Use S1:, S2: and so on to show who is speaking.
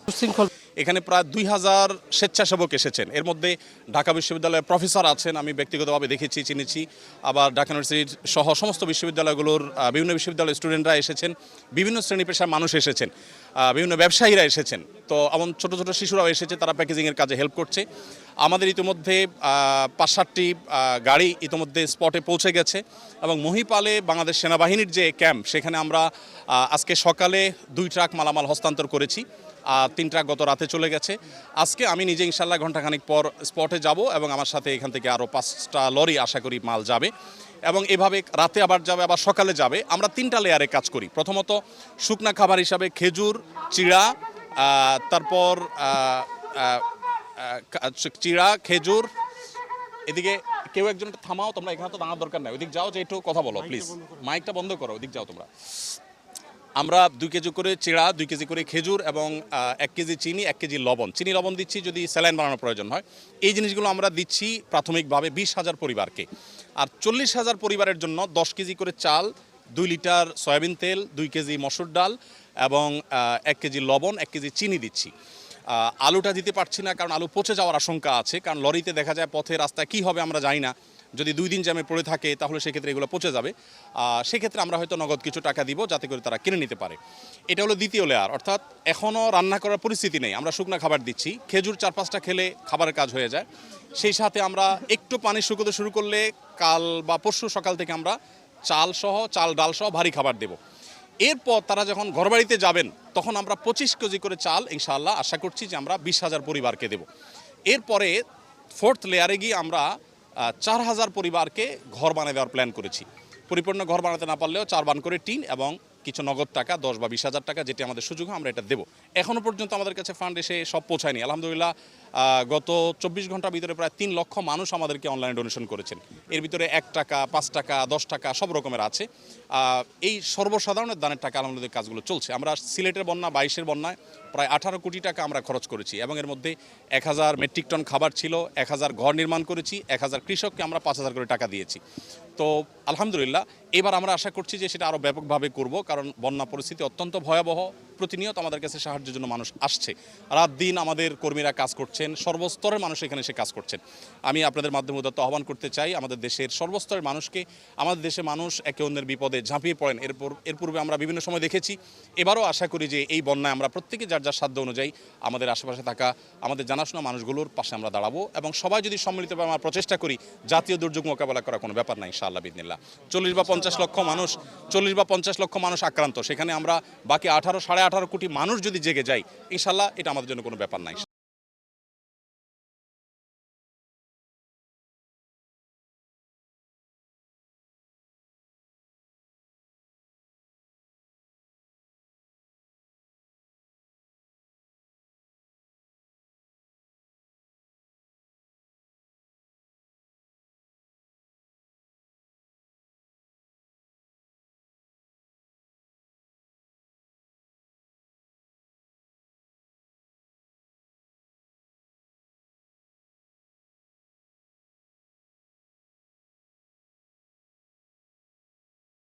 S1: শৃঙ্খল
S2: এখানে প্রায় ২,০০০ স্বেচ্ছাসেবক এসেছেন। এর মধ্যে ঢাকা বিশ্ববিদ্যালয়ের প্রফেসর আছেন, আমি ব্যক্তিগতভাবে দেখেছি, চিনেছি। আবার ঢাকা ইউনিভার্সিটির সহ সমস্ত বিশ্ববিদ্যালয়গুলোর বিভিন্ন বিশ্ববিদ্যালয়ের স্টুডেন্টরা এসেছেন, বিভিন্ন শ্রেণী পেশার মানুষ এসেছেন, বিভিন্ন ব্যবসায়ীরা এসেছেন। তো এমন ছোট ছোট শিশুরাও এসেছে, তারা প্যাকেজিংয়ের কাজে হেল্প করছে। আমাদের ইতিমধ্যে ৫-৭টি গাড়ি ইতিমধ্যে স্পটে পৌঁছে গেছে এবং মহিপালে বাংলাদেশ সেনাবাহিনীর যে ক্যাম্প, সেখানে আমরা আজকে সকালে ২ ট্রাক মালামাল হস্তান্তর করেছি, আর ৩ ট্রাক গত রাতে চলে গেছে। আজকে আমি নিজে ইনশাল্লাহ ঘণ্টাখানিক পর স্পটে যাব এবং আমার সাথে এখান থেকে আরও ৫টা লরি আশা করি মাল যাবে এবং এভাবে রাতে আবার যাবে, আবার সকালে যাবে। আমরা 3টা লেয়ারে কাজ করি। প্রথমত শুকনা খাবার হিসাবে খেজুর, চিড়া, তারপর চিড়া, খেজুর। এদিকে কেউ একজন থামাও, তোমরা এখানে তো দাঁড়ার দরকার নাই, ওইদিক যাও, যে একটু কথা বলো প্লিজ, মাইকটা বন্ধ করো, ওইদিক যাও তোমরা। আমরা 2 কেজি করে চিড়া, 2 কেজি করে খেজুর এবং 1 কেজি চিনি, 1 কেজি লবণ, চিনি লবণ দিচ্ছি যদি স্যালাইন বানানোর প্রয়োজন হয়। এই জিনিসগুলো আমরা দিচ্ছি প্রাথমিকভাবে 20,000 পরিবারকে। আর 40,000 পরিবারের জন্য 10 কেজি করে চাল, 2 লিটার সয়াবিন তেল, 2 কেজি মসুর ডাল এবং 1 কেজি লবণ, 1 কেজি চিনি দিচ্ছি। আলুটা দিতে পারছি না কারণ আলু পচে যাওয়ার আশঙ্কা আছে, কারণ লরিতে দেখা যায় পথে রাস্তায় কী হবে আমরা জানি না, যদি 2 দিন জ্যামে পড়ে থাকে তাহলে সেক্ষেত্রে এগুলো পচে যাবে। সেক্ষেত্রে আমরা হয়তো নগদ কিছু টাকা দিব যাতে করে তারা কিনে নিতে পারে। এটা হলো দ্বিতীয় লেয়ার, অর্থাৎ এখনও রান্না করার পরিস্থিতি নেই, আমরা শুকনা খাবার দিচ্ছি। খেজুর 4-5টা খেলে খাবারের কাজ হয়ে যায়। সেই সাথে আমরা একটু পানি শুকোতে শুরু করলে কাল বা পরশু সকাল থেকে আমরা চাল ডাল সহ ভারী খাবার দেব। এরপর তারা যখন ঘরবাড়িতে যাবেন তখন আমরা 25 কেজি করে চাল ইনশাআল্লাহ আশা করছি যে আমরা 20,000 পরিবারকে দেব। এরপরে 4th লেয়ারে গিয়ে আমরা 4,000 পরিবারকে ঘর বানিয়ে দেওয়ার প্ল্যান করেছি। পরিপূর্ণ ঘর বানাতে না পারলেও 4 বান করে টিন এবং কিছু নগদ টাকা 10 বা 20,000 টাকা, যেটি আমাদের সুযোগ হয় আমরা এটা দেবো। এখনও পর্যন্ত আমাদের কাছে ফান্ড এসে সব পৌঁছায়নি। আলহামদুলিল্লাহ গত 24 ঘন্টার ভিতরে প্রায় 3 লক্ষ মানুষ আমাদেরকে অনলাইনে ডোনেশন করেছেন। এর ভিতরে 1 টাকা, 5 টাকা, 10 টাকা সব রকমের আছে। এই সর্বসাধারণের দানের টাকা আলহামদুলিল্লাহ কাজগুলো চলছে। আমরা সিলেটের বন্যা, 22-এর বন্যায় প্রায় 18 কোটি টাকা আমরা খরচ করেছি এবং এর মধ্যে 1,000 মেট্রিক টন খাবার ছিল, 1,000 ঘর নির্মাণ করেছি, 1,000 কৃষককে আমরা 5,000 করে টাকা দিয়েছি। তো আলহামদুলিল্লাহ এবার আমরা আশা করছি যে সেটা আরও ব্যাপকভাবে করব, কারণ বন্যা পরিস্থিতি অত্যন্ত ভয়াবহ। প্রতিনিয়ত আমাদের কাছে সাহায্যের জন্য মানুষ আসছে, রাত দিন আমাদের কর্মীরা কাজ করছেন, সর্বস্তরের মানুষ এখানে এসে কাজ করছেন। আমি আপনাদের মাধ্যমে উদাত্ত আহ্বান করতে চাই আমাদের দেশের সর্বস্তরের মানুষকে। আমাদের দেশে মানুষ একে অন্যের বিপদে ঝাঁপিয়ে পড়েন, এর পূর্বে আমরা বিভিন্ন সময় দেখেছি। এবারও আশা করি যে এই বন্যায় আমরা প্রত্যেকে যার যার সাধ্য অনুযায়ী আমাদের আশেপাশে থাকা আমাদের জানাশোনা মানুষগুলোর পাশে আমরা দাঁড়াবো এবং সবাই যদি সম্মিলিতভাবে আমরা প্রচেষ্টা করি, জাতীয় দুর্যোগ মোকাবেলা করা কোনো ব্যাপার নাই ইনশাআল্লাহ বিদিনিল্লাহ। 40 বা 50 লক্ষ মানুষ আক্রান্ত, সেখানে আমরা বাকি 18 সাড়ে 18 কোটি মানুষ যদি জেগে যাই ইনশাআল্লাহ এটা আমাদের জন্য কোনো ব্যাপার নাই।